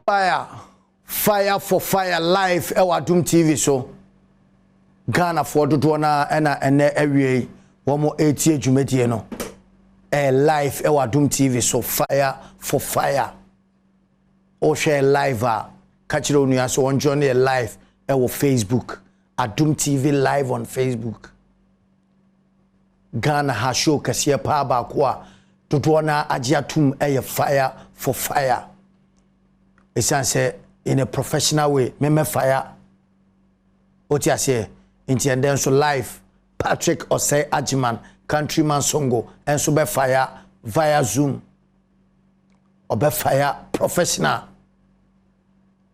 Fire for fire live Adom TV so Ghana for dodo na ene awie womo etie dwumadie no live Adom TV so fire for fire o share live catch the onua so on journey live Facebook Adom TV live on Facebook Ghana ha show kase pa ba ko a dodo na agiatum fire for fire esanse in a professional way me fire oti ase inti and then so live Patrick Osei Ajiman countryman songo and so be fire via Zoom or be fire professional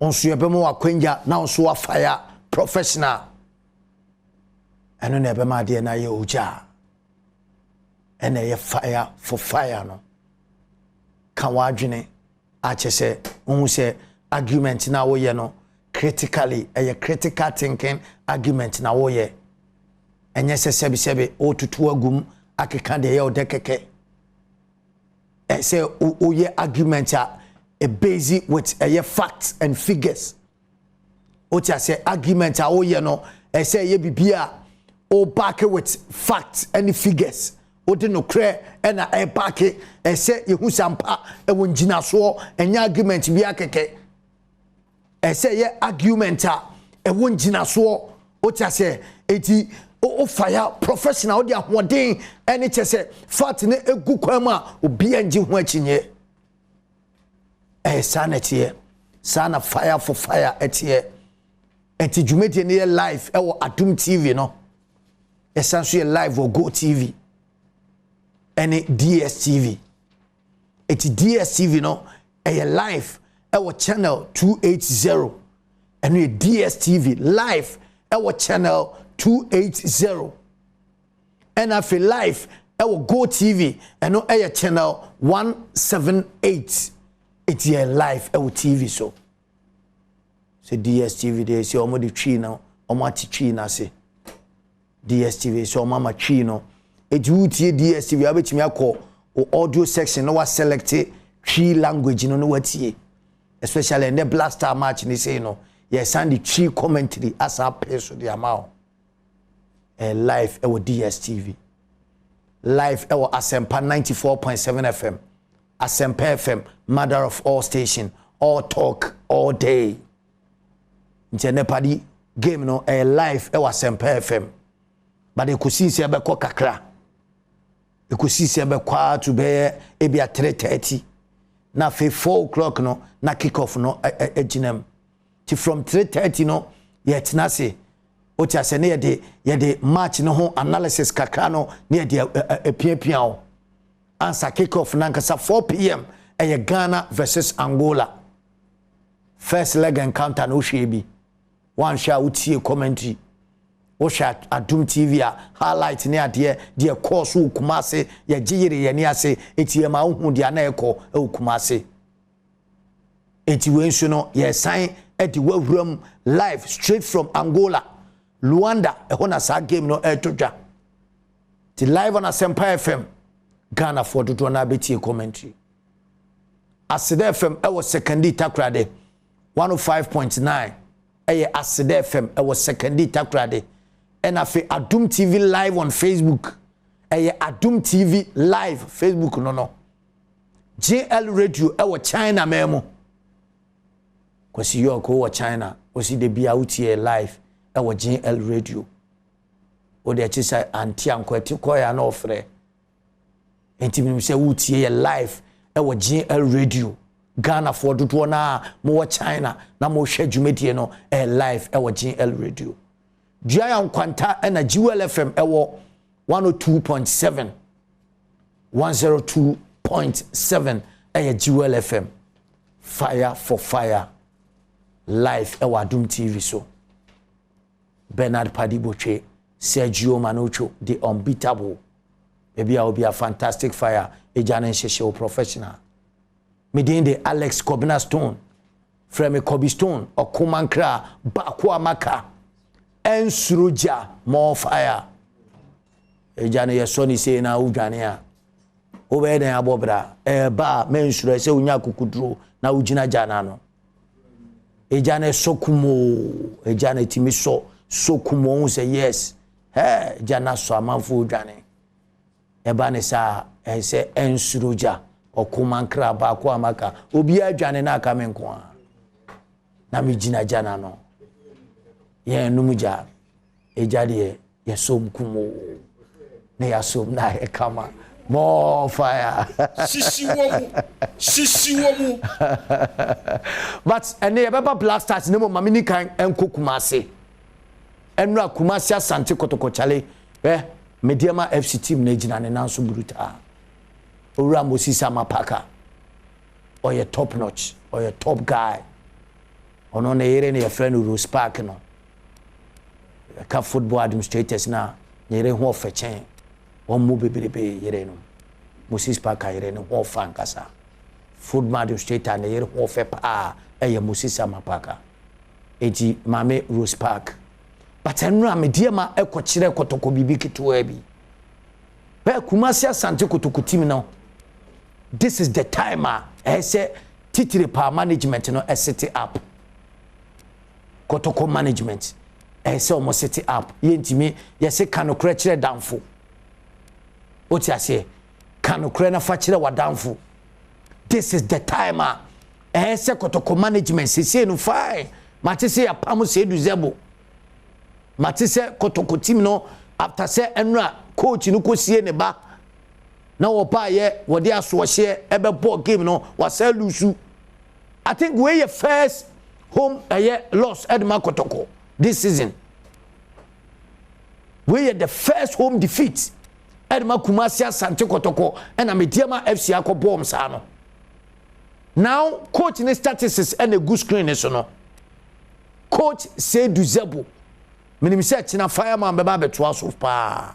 on so be mo akwanja na so wa fire professional eno na be ma de na ye oja ena ye fire for fire no kan wa adwene a chese ohun se argument na wo ye no critically critical thinking argument na wo ye enye sebe otutu agum akeka de ye odekeke say o ye argument a basic with facts and figures o ti say argument a wo ye no say ye bibia o back with facts and figures o de no kre na back say ye hu sampa e won gina so enye argument bi akeke say ye argument won gina so o ti say eti o fire professional o de ahoden ene che say fact ne egu kwam a obi anje ho achinye sanete sana fire for fire etie enti dwumedie ne live Adom TV no esanso ye live o Go TV ene DSTV eti DSTV no live our channel 280 and we DSTV live our channel 280 and I feel live our Go TV and our channel 178 it's here live our TV so DSTV they say omo the tree now omo ati tree na say DSTV so mama tree no ejuti DSTV abetimi akọ audio section no wa select tree language no watie especially in the blaster match ni say no yes and the tree commentary as a person the amount live DSTV live Asempa 94.7 FM Asempa FM mother of all station all talk all day Jenepadi game no live Asempa FM but they could see say be ko kakra they could see say be kwa to be e bia 3:30 na fe 4 o'clock no na kick off no ejinem ti from 3:30 no yet na say o ti ase na ye de match no ho analysis kakra no na ye de epiapia o answer kick off na nkasa 4 p.m. Ghana versus Angola first leg encounter no hwe one shot utie commentary o shot Adom TV highlight ne ade de course Kumase ye giyire ye ne ase etie ma hu de na ekọ Kumase eti wensu no ye sign edi wawuram live straight from Angola Luanda ehona sa game no etodwa ti live on Asempa FM Ghana for dodo na betie commentary Asante FM was secondary takrade 105.9 Asante FM was secondary takrade and afi Adom TV live on Facebook Adom TV live Facebook no JL radio China memo kwasi yo ko China osi de bia utie live JL radio o de chisa anti ankwati koya na ofre enti mi se utie live JL radio Ghana for dodo na mo China na mo hwe dwumedie no live JL radio Giant Quanta and a Jewel FM 102.7 102.7 Jewel FM fire for fire live Adom TV so Bernard Padiboche Sergio Manocho the unbeatable maybe I will be a fantastic fire Ejane show professional medin de Alex Kobina Stone Freme Kobe Stone or Kumankra Bakwa Maka Ensuruja more fire Ejane ye soni say na udwane a obeden abobra ba mensuro se unya kukudro na ugina jana no ejane sokumo ejane timi sokumo say yes jana so amanfo dwane eba ne sa say ensuroja okumankra ba ko amaka obi adwane na aka menko a na me gina jana no ye numuja ejade ye som kumo ne ya som na e kama more fire sisi womu but ene beba blasters ne mo mamini kan enko kumase enra kumase Asante Kotoko chale mediama FC team na gina ne nanso bruta owura Moses Amapaka or your top notch or your top guy ono na yere ne your friend Rose Park no ka football administrators na yere ho fechen omo bebelebe yere no Moses Park yere no ho fankasa football administrator na yere ho fe pa Moses Amapaka eji mame Rose Park but enra mediama ekokire Kotoko bibi kitoa bi be Kumasi Asante Kotoko team no this is the timer say titire power management no set up Kotoko management say almost set up yentimi yese kanokre kire danfo oti ase kanokre na fa kire wadanfo this is the timer say Kotoko management say no fine mate say apam say du Zerbo mate say Kotoko team no after say enra coach no kosie ne ba na wopa ye wode asohye ebe ball game no wasa lusu I think we your first home loss Edma Kotoko this season we the first home defeat Edma Kumasi Asante Kotoko and Mediama FC akọ bomb sa no now coach in statistics and a good screen is no coach say du Zerbo minim say china fireman beba beto so pa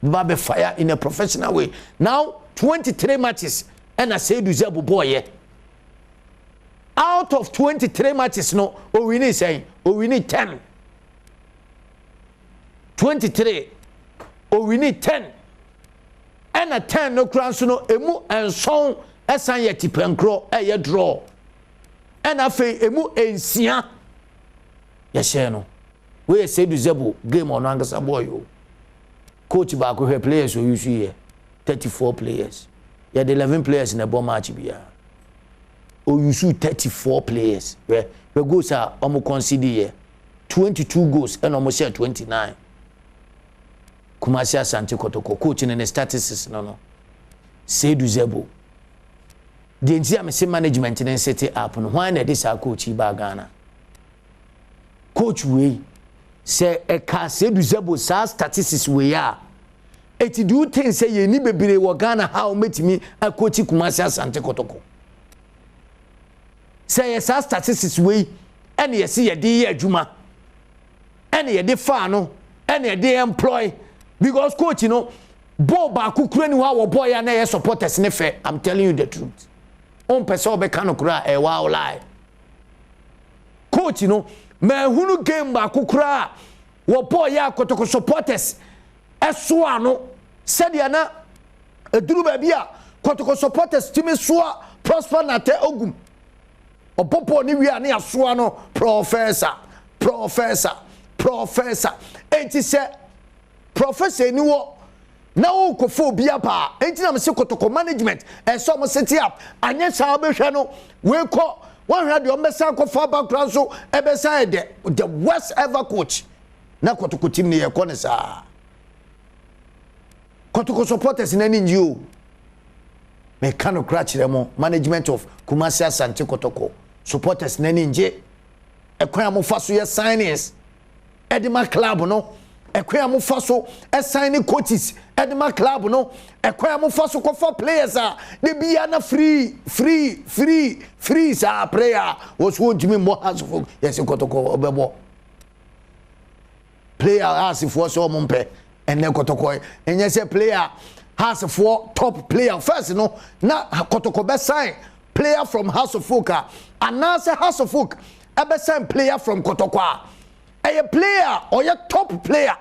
beba fire in a professional way now 23 matches and I say du Zerbo boy out of 23 matches no we need 10 23 we need 10 and a 10 no crown so no emu and song esan ye tipenkro ye draw and afi emu ensia ye share no we say du Zerbo game on angasa boy o coach ba ko players o use here 34 players yeah the 11 players in a bomb match bia o use 34 players we goals are almost concede here 22 goals and almost 29 Kumasi Asante Kotoko coach in the statistics no say du Zerbo the NGM management in set up no why na this coach ba Ghana coach we say e ka say du Zerbo sa statistics we are eti do things say ye ni bebere wo Ghana how metimi a coach Kumasi Asante Kotoko say sa statistics we ene ye see ye dey adwuma ene ye dey fa no ene ye dey employ because coach you know ball ba kukura ni wa wo boy ya na ye supporters ne fe I'm telling you the truth on person be kan kura e wa lie coach you know me hunu game ba kukura wo boy ya Kotoko supporters eso ano said ya na eduru ba bia Kotoko supporters timi so prosper na te ogum opopo ni wi ani aso ano professor enti se professor ni wo na wo kofo bia pa enti na me se Kotoko management so mo set up anya sa obehwe no we ko one hwɛ de ombesa kofa background so ebesa the worst ever coach na Kotoko team ni ye ko ne sa Kotoko supporters na ninji o me kano crash them management of Kumasi Asante Kotoko supporters na ninji ekwan mo faso ye signings edema club no ekwan mo faso signing coaches edema club no ekwan mo faso kofa players de bia na free sa player was won to me more has for yes Kotoko obebo player as if was so mompe ene Kotoko enye say player has for top player first no na Kotoko be sign player from House of Folk and now say House of Folk be sign player from Kotoko a player or your top player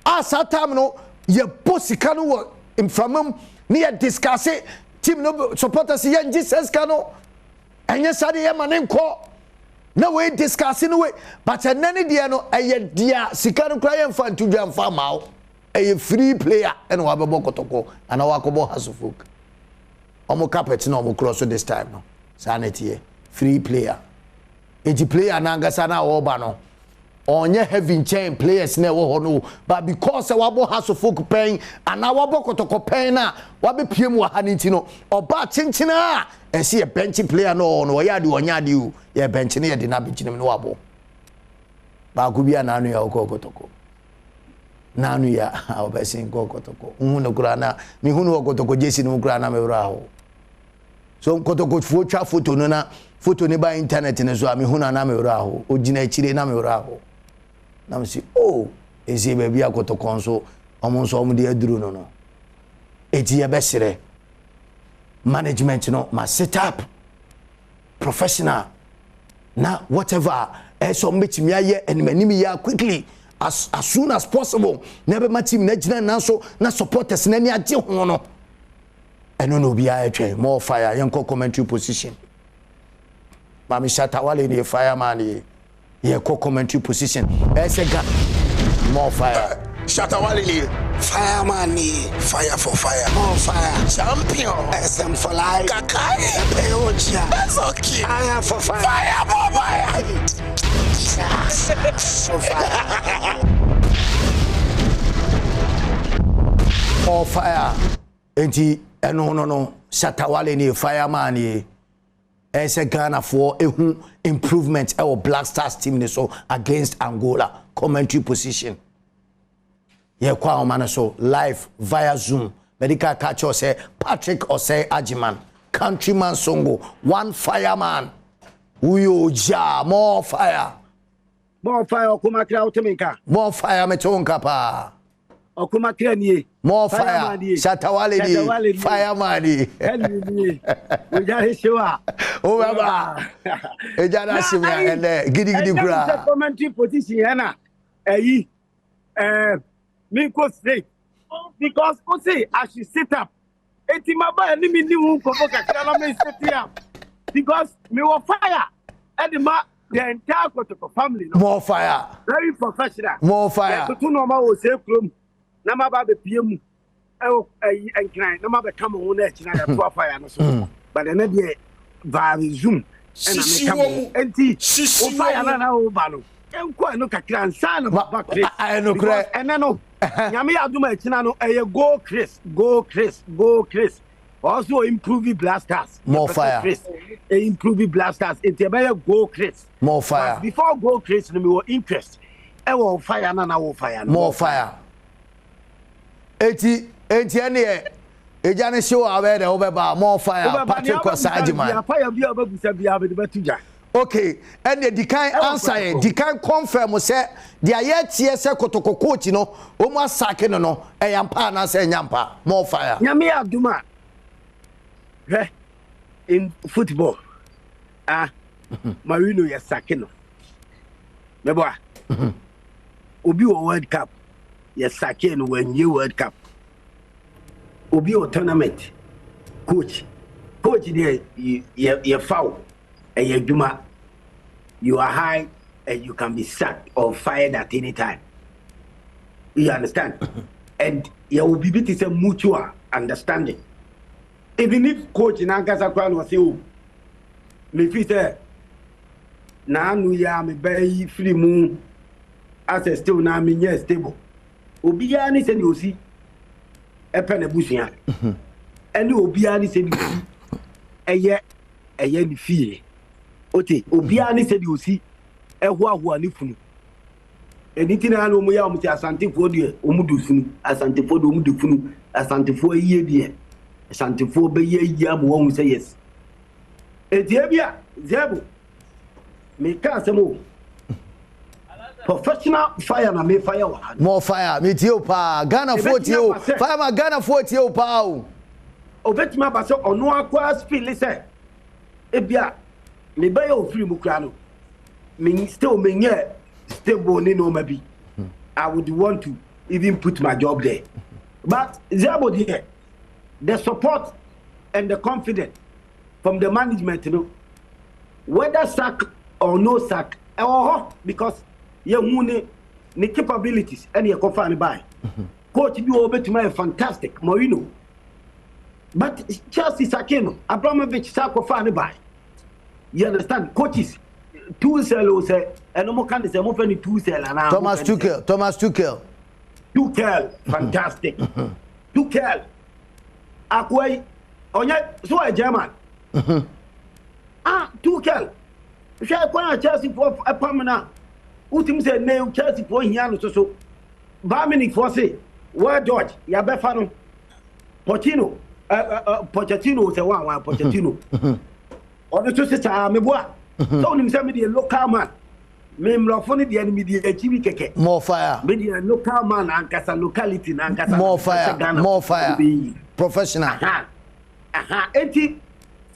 as that time no ye posika no in from near discuss team no supporters ye Jesus kano enye sade ye manen ko na we discuss in way but none dia no dia sika no kra yemfa ntudwa mfa mawo free player and wabebo Kotoko and wakobo hasufuk omo carpet no omo cross this time no sanity free player enti player na ngasa na oba no onye heavy chain players na wo no but because wabo hasufuk pen and wabo Kotoko pen na wabe piem wa haniti no oba chinchina esi ye bench player no ya di onya di u ye bench ne ye di na bichinim no wabo ba ku bia na anu ya Kotoko nanu ya obesin Kotoko no kura na mi hunu Kotoko jesi no kura na me wura ho so Kotoko twa photo no na photo ne ba internet ne so mi hunu na me wura ho ogina chire na me wura ho na me si oh ezi be bia Kotoko nso omo nso omo de aduru no eti ye besere management no ma set up professional na whatever so mbetimi aye enimani ya quickly as soon as possible never my team na gina na so na supporters na ni age ho no eno no bia etwe more fire yenko commentary position mami Shatawale ni fireman ye ko commentary position esega more fire Shatawale ni fireman ni fire for fire more fire champion SM for life kakai peoja that's okay fire for fire more fire so more fire enti eno no Shatawale ni fireman ni ese Ghana for ehu improvement our Black Stars team ni so against Angola commentary position ye kwa omana so live via Zoom medical catch or say Patrick or say Ajiman countryman songo one fireman uyo ja more fire okuma kra uteminka more fire metonka pa okuma kra nie more fire Shatawale ni fireman ni ujare shiwa o baba ejana shimya ene gidi kura commentary position yana eyi me go straight because you see as she sit up eti maba ni mi ni hu kofo kakra na me sit up because me will fire and the entire Kotoko family no? More fire very professional more fire to normal wo say krom na maba be piem enkran na maba come ho na echi na ya fire no so but na dey via Zoom and I come enti o fire na o ba no enko no kakra nsa no ba Chris no kra ene no nyame aduma echina no go Chris also improve blasters more fire Chris improve blasters it go Chris more fire but before go Chris no me were interest will fire na wo fire no more fire eti ene ejane show awe de obeba more fire Patrick Osajiman ya fire bia obabusa bia be betuja okay and the kind answer the kind confirm say the ayetie se Kotoko coach no o mu asake no eyampa na say nyampa more fire nyame aduma in football Marino ya sake no mebo obi o World Cup ya sake no when you World Cup obi o tournament coach there you foul and you are high and you can be sacked or fired at any time. You understand? And you will be able to mutual understanding. Even if coach in Ankasa Crown was you, me fit now we are me very free moon as a still now me yes stable. Obiani said you see a pen a bushia. And Obiani said a year fee. Ote obiani said you see ehwa nifunu anything na no mo ya mo ti Asante fo de omudu funu Asante fo de omudu funu Asante fo yiye de Asante fo be yiye am won say yes etie bia Zerbo me ka asemo professional fire na me fire wa more fire me tie pa Ghana 40 fire ma Ghana 40 pa o obetima ba so ono akwa spill say ebia me buy your free mukrano me still me stable ni no maybe I would want to even put my job there but Zerbo there the support and the confidence from the management whether sack or no sack because you the capabilities and you can find by. Coach you over to my fantastic Mourinho. But Chelsea Sakino, Abramovich Sako find by. You understand? Coaches, two cells and no more can say more than two cell and Thomas Tuchel, fantastic. Tuchel. Akwai Onya so a German. Tuchel. Shall I Chelsea for a permanent? Utim said no Chelsea for Hiano so. Barmini for say, where George, Yabefano, Pochettino, Pochettino, the one Pochettino. Or the two sisters are me boy. So him send me the local man. Memrofoni the enemy the HBK. More fire. Media local man and Casa locality and Casa. More fire. Professional.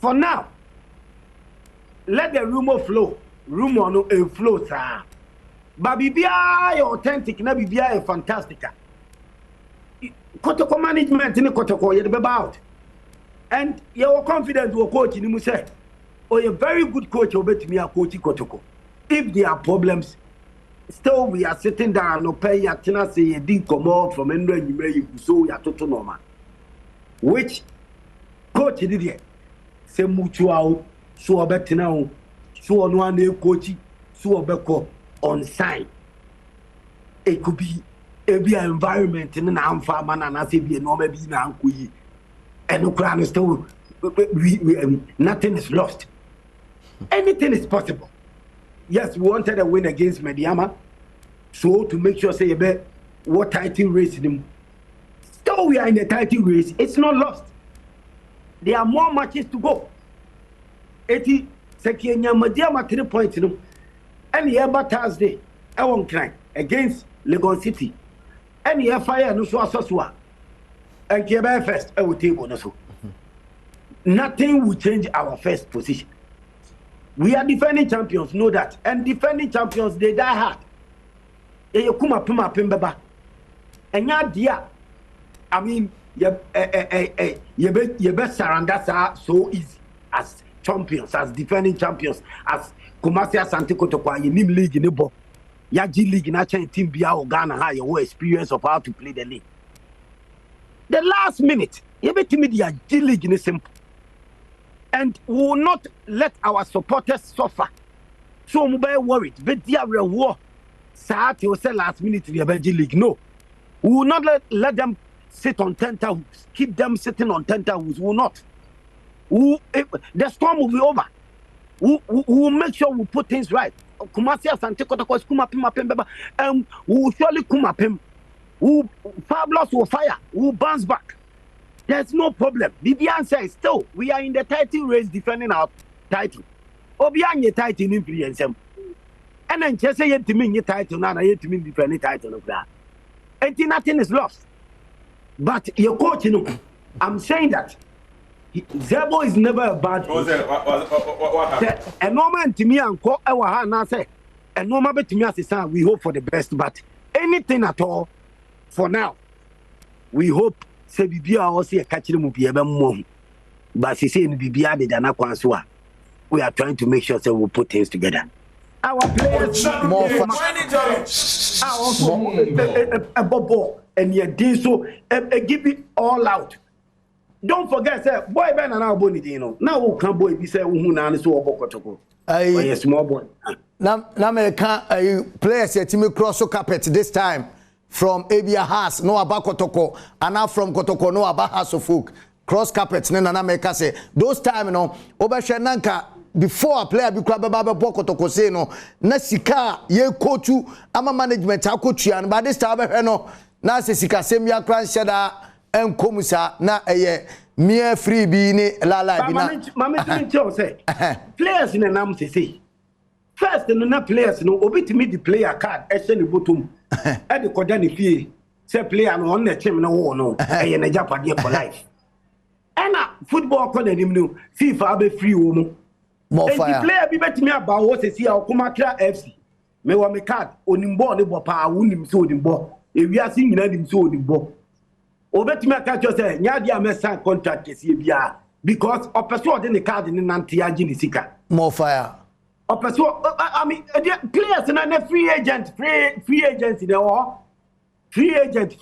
For now, let the rumor flow. Rumor no flow, sir. But Bibia authentic, na Bibia fantastic. Kotoko management in Kotoko, you're about. And you're confident to a coach in Muse. Or a very good coach, or bet me a coach Kotoko. If there are problems, still we are sitting down, no pay your tenant say you didn't come out from anywhere you may so you're total normal. Which coach did it? Say mutual, so a bet now, so no one coach, so a beko on site. It could be a environment in an arm farm and I say be a normal being uncle. And no crown is still nothing is lost. Anything is possible. Yes, we wanted a win against Mediama. So to make sure say what title race them. Still we are in the title race. It's not lost. There are more matches to go. 80 Sekenya Mediama 3 points. And the ever Thursday, I won't cry against Lagos City. And the fire no so. And Keba first, I will table no so. Nothing will change our first position. We are defending champions, know that. And defending champions, they die hard. You come up baba. And ya dear, I mean, you best surrender so easy as champions, as defending champions, as Kumasi Asante Kotoko, you need league in the ball. Yaji league in a team Bia or Ghana, how your experience of how to play the league. The last minute, you bet me the Yaji league in a simple. And we will not let our supporters suffer. So we be worried. But they are war. Saati will say last minute to the Belgian league. No, we will not let them sit on tenterhooks. Keep them sitting on tenterhooks. We will not. The storm will be over. We will make sure we put things right. Kumasi Asante Kotoko is kumapim, and we will surely kumapim. Fabulous will fire. We will bounce back. There's no problem. Bibian says still we are in the title race defending our title. Obian your title influence them. And then just say to me your title now, I to me defending title of that. And nothing is lost. But your coach, you know, I'm saying that Zerbo is never a bad coach. What a normal to me and call our hand and say, a normal to me as a son, we hope for the best, but anything at all for now, we hope. Say Bibia or say a catching will be a mom. But she saying Bibia did an aqua. We are trying to make sure that we put things together. Our players more a bubble and yet did so give it all out. Don't forget, say, boy, Ben and our bonny dino. Now we can boy be say who and so about a small boy. Now, players at Timmy Cross carpet this time. From Abia House, no about Kotoko, and now from Kotoko, no about House of Folk. Cross carpets, Nana Meka say, those time, over Shananka, before a player became Baba Kotoko say, no, Nasika, ye coachu, ama management, how coach you, and by this time, no, Nasika, Semia Cran Shada, and Komusa, na a year, mere free being la la. Mamma, say, players in an arm say, first, no players, no, obey to me the player card, actually, bottom. At the Kodani fee, say player on the team no, and a Japan for life. And football couldn't him know, FIFA be free woman. More fire. The player be bet me about what they see our Kumakra FC. Me wa me card, on him board, the papa, wound him so the ball. If we are singing him so the ball. Or bet me a catch yourself, Yadia Messa contract is here because of person in the card in Nantiaji Sika. More fire. I mean, players and free agent in the war. Free agent.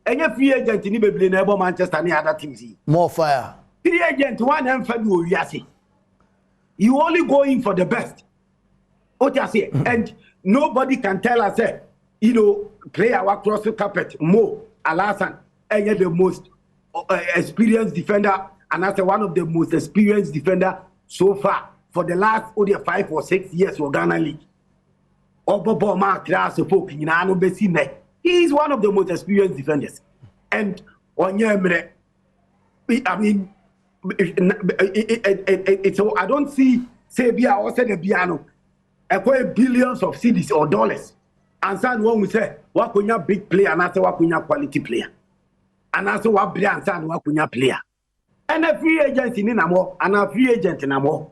Any free agent in the Manchester and other teams. More fire. Free agent one and February. You only go in for the best. What you say? And nobody can tell us, play our cross the carpet. Mo Alasan, and the most experienced defender, and that's one of the most experienced defender so far for the last 5 or 6 years for Ghana League. He is one of the most experienced defenders. And on your I mean, I don't see Sabia or said the piano acquire billions of cedis or dollars. And some one will say, what can you big player and answer what can you quality player? And answer what player and what can you player? And a free agent in Namo and a free agent in Namo.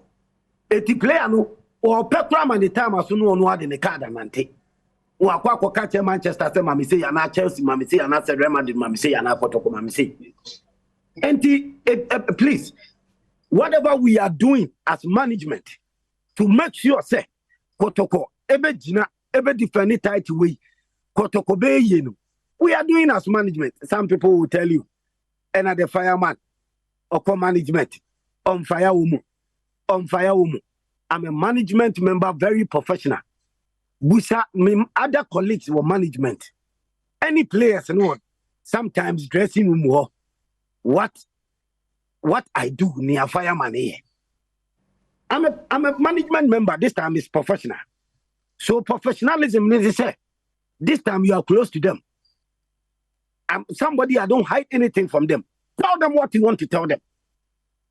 A player no or Petra man the time as soon as in the card and Mante. Or Quaco catch Manchester, Mammy say, and I Chelsea, Mammy say, and I said Real Mammy say, and I Kotoko, Mammy say. And please, whatever we are doing as management to make sure, say, Kotoko, ebe different tight way, Kotoko be yenu. We are doing as management. Some people will tell you, and at the fireman, or management, on fire woman. I'm a management member, very professional. Busa, other colleagues were management. Any players, sometimes dressing room. What I do near fireman here. I'm a management member. This time is professional. So professionalism means say this time you are close to them. I'm somebody, I don't hide anything from them. Tell them what you want to tell them.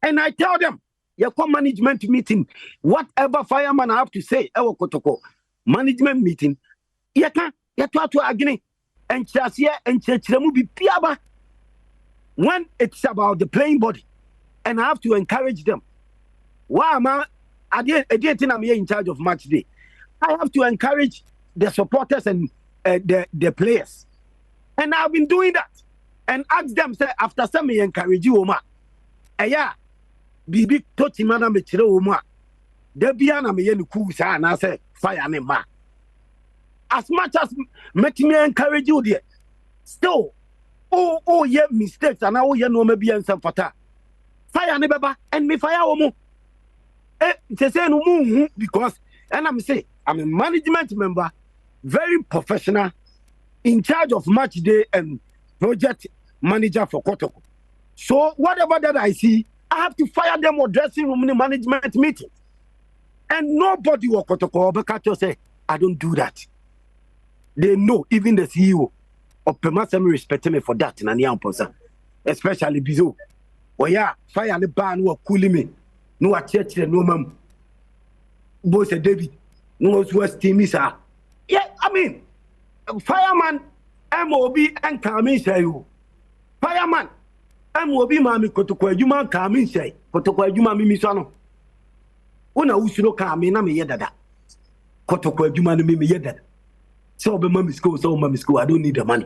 And I tell them, you come management meeting, whatever fireman I have to say, Kotoko, management meeting, you talk to Agni and Chasia and Chechemu be piaba. When it's about the playing body, and I have to encourage them. Why am I didn't I'm here in charge of match day. I have to encourage the supporters and the players. And I've been doing that. And ask them, say, after some me encourage you, Oma. Yeah, Bibi touch Madam Chiro Oma. Debiana me yen kusa and I say, fire me ma. As much as make me encourage you there, still. Oh, yeah, mistakes, and now you know maybe and some fata. Fire nebeba and me fire omo. Say no because and I'm a management member, very professional, in charge of match day and project manager for Kotoko. So whatever that I see, I have to fire them or dressing room in the management meeting. And nobody will Kotoko or Bekato say, I don't do that. They know, even the CEO. Or Pemasami respect me for that in an person, especially Bizo. Oh, yeah, fire the ban who are cooling me. No, a church, no, ma'am. Boy said David, no, was team is. Yeah, I mean, fireman, MOB and Kamin say you. Fireman, MOB, Mammy Kotoko, you man Kamin say, Kotoko, you mammy Misano. Una Usuro Kamin, I'm a yedda. Kotoko, you man, me yedda. So mommy school, I don't need the money.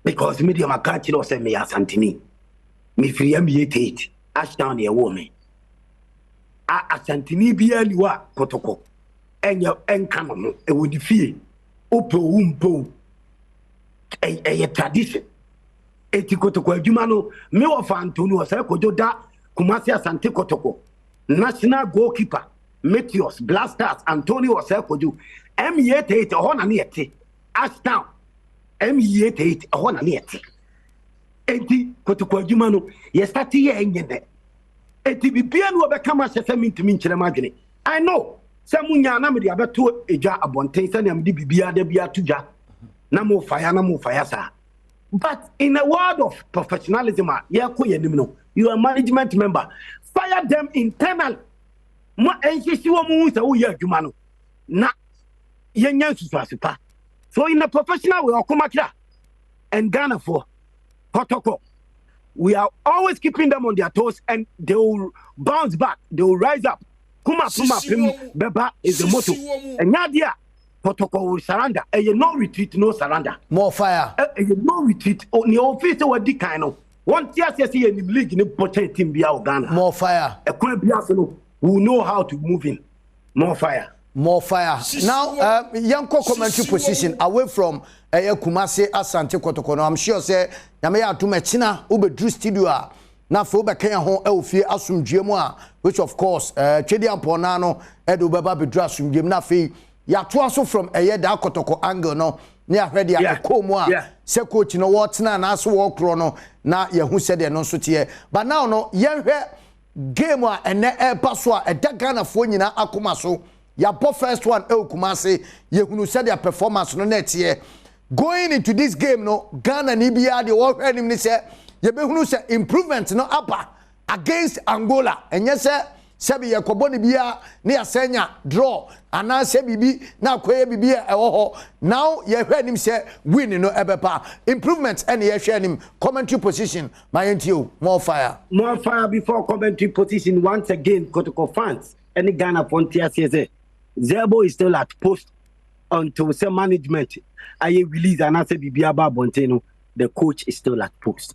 Because medium I can't send me Asante. Me free MBA Ashdown your woman. Asante be anywhere, Kotoko. And your encanon, it would feel Opo Wumpo a tradition. Etikotoko, Jumano, Mio of Antonio, Serkojoda, Kumasi Asante Kotoko, national goalkeeper, Meteors, Blasters, Antonio Serkoju. M88 on niete Ashdown M88 on niete enti Kotoko adwuma ye start ye enyene enti bibia no obekama hye to nkyere madwene I know samunya na me de abeto eja abonten sane am de bibia da bia tudwa na mo fire sa. But in a world of professionalism ye koyenim no, you are management member, fire them internal mo enhisi wo mu se wo ye adwuma no na. So in a professional way, and Ghana for Kotoko, we are always keeping them on their toes, and they will bounce back. They will rise up. Kuma pim beba is the motto. And Nadia Kotoko will surrender. And no retreat, no surrender. More fire. No retreat. Only office or the kind of 1 year in the league in the team be out Ghana. More fire. A will know how to move in. More fire. More fire. Now, Yanko commentary position away from Kumase Asante Kotoko. I'm sure say Yamaya to Mechina Ube Drew Studio. Na fo be kan ho e ofie asumdwem a which of course twedi amponano edo beba bedru asumdwem na fe ya to aso from da Kotoko angle no ne ahwede ya ekomu a se coach no wotena na aso wo kro no na ye hu se de no so tie but now no ye hwe game a ene e paso a eda Ghana fo nyina akoma so ya bo first one e Kumase ye hunu se de performance no na tie going into this game no Ghana ni bia de wo hwe nim ni se ye be hunu se improvement no apa against Angola enye se sebi ye koboni bia ne asenya draw ana se bibi na koye bibi e wo ho now ye hwe nim se win no ebepa improvement and ye hwe nim commentary position my ntio more fire before commentary position once again Kotoko fans any Ghana frontier say Zerbo is still at post until some management aye release and say bibi aba bonteno the coach is still at post.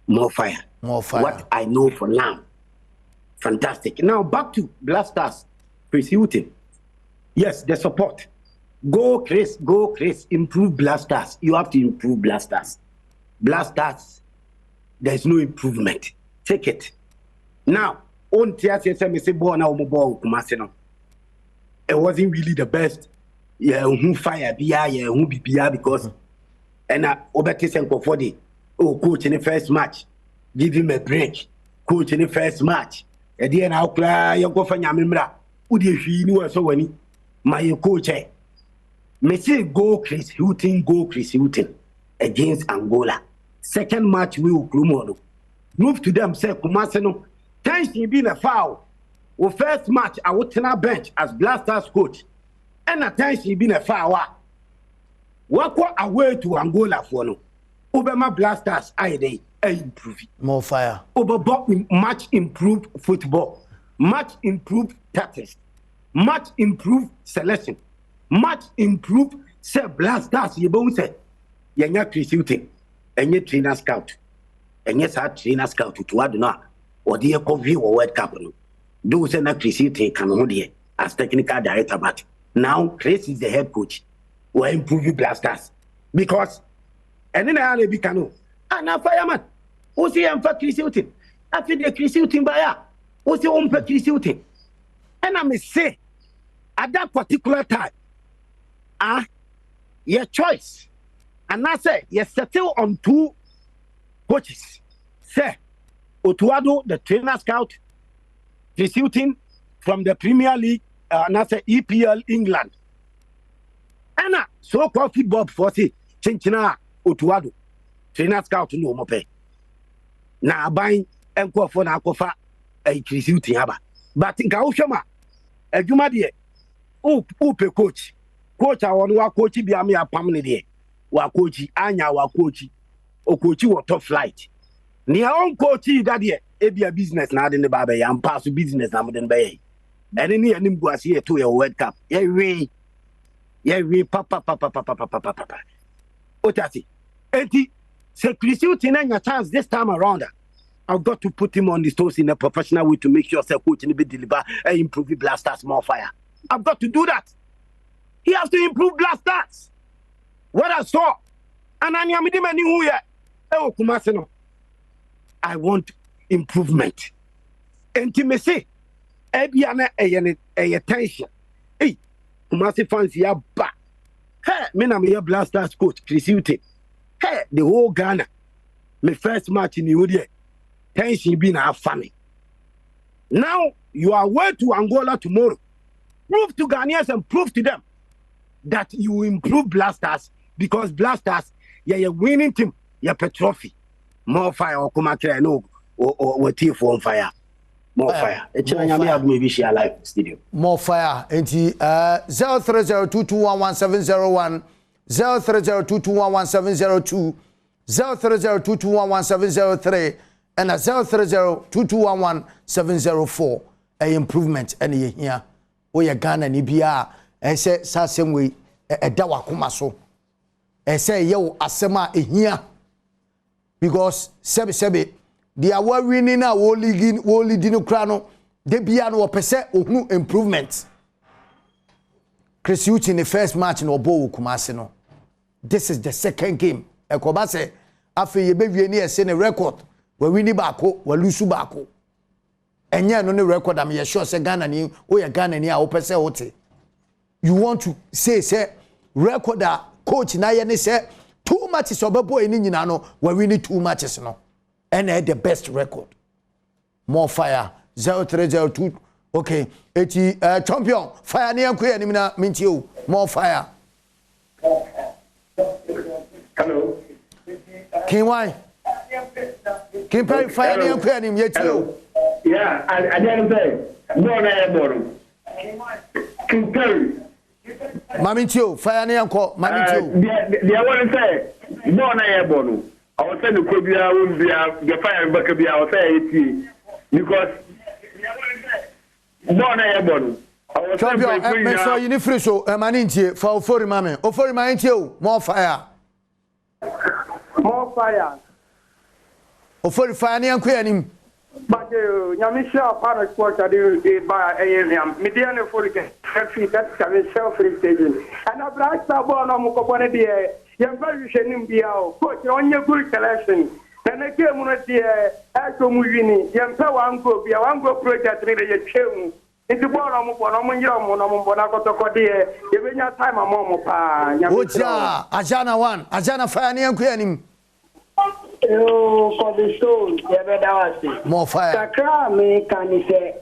More fire. What I know for now. Fantastic. Now back to Blasters. Pursuing. Yes, the support. Go Chris. Improve Blasters. You have to improve Blasters. Blasters, there's no improvement. Take it. Now, on TSM say Kumase. It wasn't really the best. Yeah, who fire who be because and Obetis and Kofodi. Oh, coach in the first match, give him a break. Coach in the first match. At the end, I'll cry. You go for Yamimra. Would you know so when my coach? Me say go Chris Hilton against Angola. Second match we will move to them. Say Kumase no. Tension being a foul. Well, first match I would turn a bench as Blasters coach, and attention being a foul. Walk away to Angola for no. Obama Blasters they improve. More fire. Much improved football, much improved tactics, much improved selection, much improved say Blasters. You both say you're not recruiting, and you're trainer scout, and yes, I trainer scout to Adona or the Eco or World Cup. Those are not recruiting Cambodia as technical director, but now Chris is the head coach. Will improve Blasters because. And then I be canoe. And now fireman. Who say I'm for Christian? I feel the Christian by who say I'm for Christian? And I may say at that particular time, your choice. And I say you settle on two coaches. Say Otuado, the trainer scout, Christian from the Premier League, and I say EPL England. And so called football for say Chinchina. Otuado trainer scout no mo pe na aban enkofo na akofa Christian haba but nka wo hwema adwuma de o pe coach awon wa coach bia me apam ne de wa coach anya wa coach o coach wo top flight ni on coach da de e bia business na de ne ba be yam pass business na mo de be ene ni anim guase e to your World Cup ye we papa Otati Enti, say Christian Tina chance this time around. I've got to put him on his toes in a professional way to make sure say coach be deliver and improve the Blasters more fire. I've got to do that. He has to improve Blasters. What I saw, and I am Kumase no. I want improvement. Intimacy. Ebiana a tension. Hey, Kumase fans ya ba. Hey, me na me Blasters coach Christian. Hey, the whole Ghana, my first match in the UDA, tension being a funny. Now you are way to Angola tomorrow. Prove to Ghanaians and prove to them that you improve Blasters because Blasters, you're winning team, you're a trophy. More fire or come here no or tear for fire. More fire. Maybe she alive studio. More fire. 03022111701 03022111702 03022111703 and 03022111704 a improvement any here we Ghana ni bia e say sasem we e da wakoma so e say ye asema ehia because sebe the award winning na wo leading kra no de bia no pese ohunu improvement Chris Uchi in the first match no Obo Kumasi no. This is the second game. Ekoba say afi ye be wie ne say ne record we win baako we lose baako. Enya no ne record am ye sure say Ghana ni o ye Ghana ni a wo pese wote. You want to say record a coach na ye ne say 2 matches obebo eni nyina no we win 2 matches no. And the best record. More fire 0302. Okay, champion fire ni anko ya nimina minti o more fire. Hello. King why? King Perry fire ni anko ya nim yeti o. Yeah, I didn't say. No na borrow. King Perry. Maminti o fire ni anko maminti o. The one say no na borrow. I was saying the Kobia will be the fire back be I was saying because no na borrow. Champion, me so you ni free so manintie for ofori mame. Ofori manintie o more fire. More fire. Ofori fire ni anko ya nim. But Nyamisha Park Sport are the by AM. Median for the country that's coming self station. And a black star born on Mukopone dear. Young very shenim biao. Coach on your good collection. And I came on a dear Acto Muvini. Young Tawango, Biawango project really a chim. Into Bonam, Bonako dear. Giving your time a momopa. Oja, Ajana one, Ajana fire ni anko ya nim. Oh, for the soul, More fire. Sakra me can say,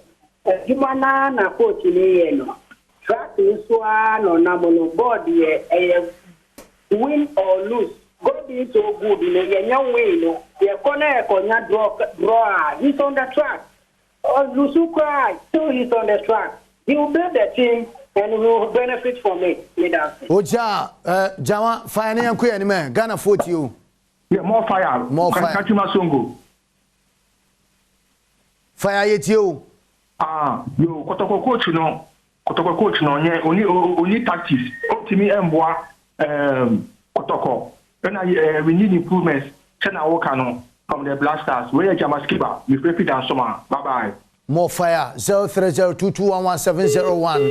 Jumana na coach in yeno. Track is one or namono body, a win or lose. God is so good in a young way, no. The corner cannot draw. He's on the track. Or Lusu cry, so he's on the track. He will build the team and will benefit from it. Oja, Jama, fire ni anko ya nim. Ghana 40 you. Yeah, more fire. More fire. Kachuma Songo. Fire yeti o. Yo, Kotoko coach no. Kotoko coach no. Yeah, only tactics. Optimi Mboa. Kotoko. Then we need improvements. Sena Wakano from the Blasters. We are Jamaskiba. We pray for them summer. Bye bye. More fire 0302211701.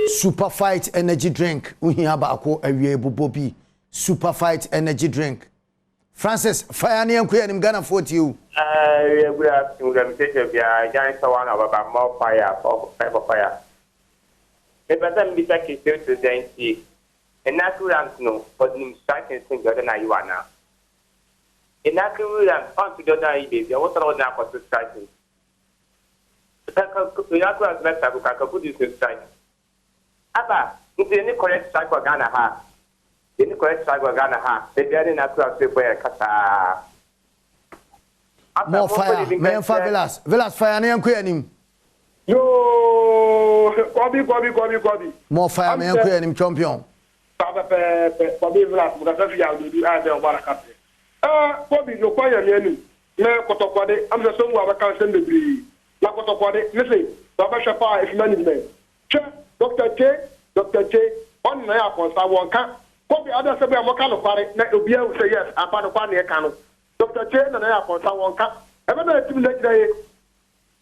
Super Fight energy drink. Uhia baako awie bobobi. Super Fight energy drink. Francis, fire ni anko ya nim Ghana 40 you. Good afternoon. We take a giant one about more fire for fire. The person be taking to the NC. And not to no, but in striking thing other than you are now. In that rule, on to the other baby, I was all now for striking. We are going to let Tabuka put this strike. Abba, it's the correct strike for Ghana ha. The correct strike for Ghana ha. They are in a class where Kata. More fire, me fire Villas fire ni anko ya nim. Yo, Kobi. More fire me anko ya nim champion. Kobi Villas, because we are doing the Baraka. Kobi, no choir near me. No Kotoko, I'm the son who have a cancer degree. La Kotoko, listen, Baba Shapa is management. Dr. J, on my apples, I won't come. Kobi, other say, I'm a kind of party, let you be able to say yes, I'm part of one year canoe. Dr. J, and I apples, I won't come. I never let you let you.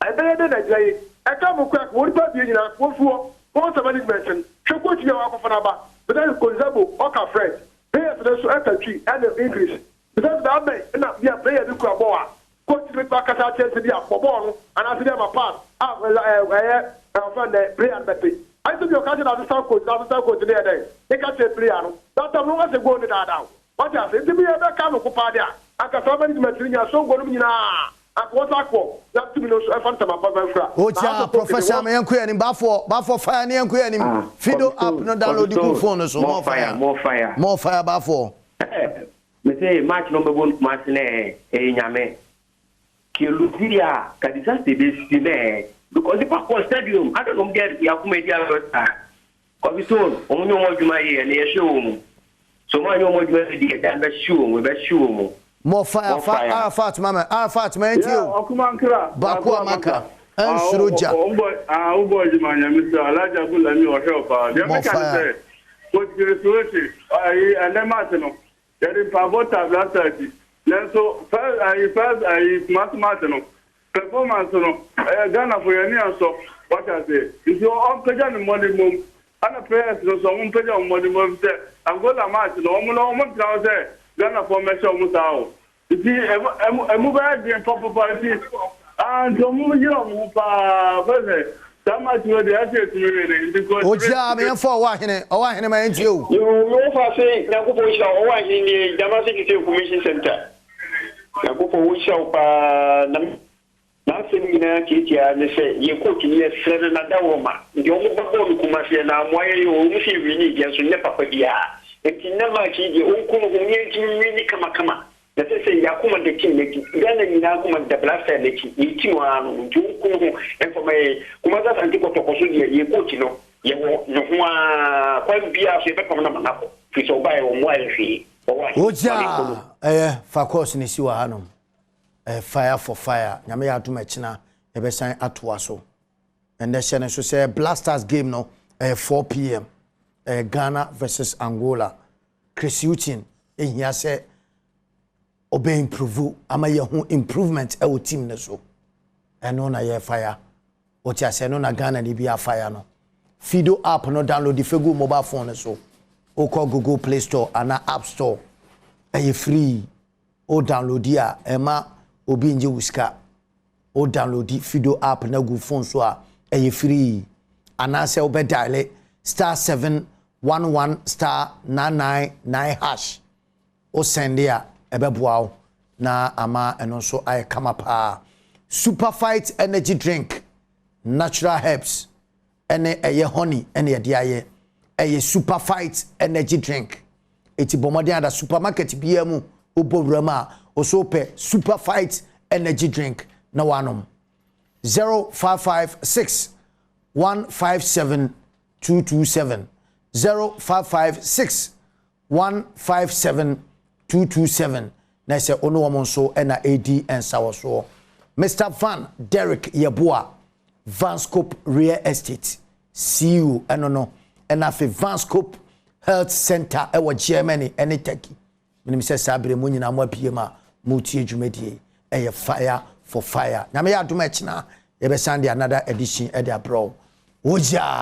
I better than I come and crack, what about you? What for? What's the management? Show what you are for Naba, but then Zerbo, Oka Fred. Pay for the tree and the English. Because that may not be a player to Kraboa. Coach the back at our chance to be a football, and I see them apart. I found the player and Betty. I took your cousin as a South Coast today. They can't say player. That's a long as they go to that down. What I say, to be a back of Padia. I can so many materials so good now. And what I call that to me, no, I found some of my Ocha, Professor Mayanku and Bafo fire ni anko ya nim. Fido app no download the phone so more fire. More fire Bafo. Me say match number 1 match ne nyame. Ki Lucia ka disaster be stime because the park stadium I don't get ya kumedia rota. Ko bi so onyo mo djuma ye na ye show mu. So mo anyo mo djuma di dan be show mu be show mu. More fire Arafat mama Arafat man you. Okumankira. Baku amaka. Ansroja. Ubo djuma nya Mr. Alaja Bulami o help. They make say what the resources and them no. There is Pavota Blasters. So first I mathematical performance no Ghana for any so what I say. If you all can money mum ana players no so mo pele o mo di mo se Angola match no mo tell say Ghana formation mo sao iti emu ba di popularity and mo mo pa beze Sama to the asset because Oja me for wa hene ma enti o. You no fa say na go for sha o wa hene Jama Security Information Center. Na go for sha pa na se na kitia ne se ye ko ti ne sere na da wo ma. Ndi o mo ba ko kuma se na mo ye o mu se wi ni je so ne papa bia. Enti na ma ki je o ko mo nye ti wi ni kama. Na se ya kuma de tin ne ki Ghana ni na kuma da blaster ne ki ni ti wa no ju ko information kuma za Asante Kotoko so ye ko ti no ye wo no ho a kwa bia so be pam na manako fi so ba ye wo mo afi Oja fa course ni si wa hanom fire for fire nyame ya adom akina e be san atoa so and the channel so say Blasters game no 4 p.m. Ghana versus Angola Chris Utin ehia say obe improve ama ye ho improvement e wo team ne so eno na ye fire o ti ase no na Ghana ni bia fire no Fido app no download the Fegu mobile phone so o call Google Play Store and App Store e free o download ya e ma obi nje wuska o download the Fido app na go phone so a e free anase o be dial *711 *999 hash o send ya ebeboa na ama eno so ay kama pa Super Fight energy drink natural herbs ene eye honey ene ye dia ye Super Fight energy drink eti bomode ada supermarket bia mu obowrama osope Super Fight energy drink na wanom 0556 157 227 0556 157 227 na se ono wo so na AD and sawoso Mr. Van Derek Yeboah Vanscope Real Estate CEO enono na fe Vanscope Health Center e wo Germany ene Turkey minim se sabre mo nyina mo apie ma mo tie dwumedie e fire for fire nyame ya adom akina ye be sande another edition e dia bro oja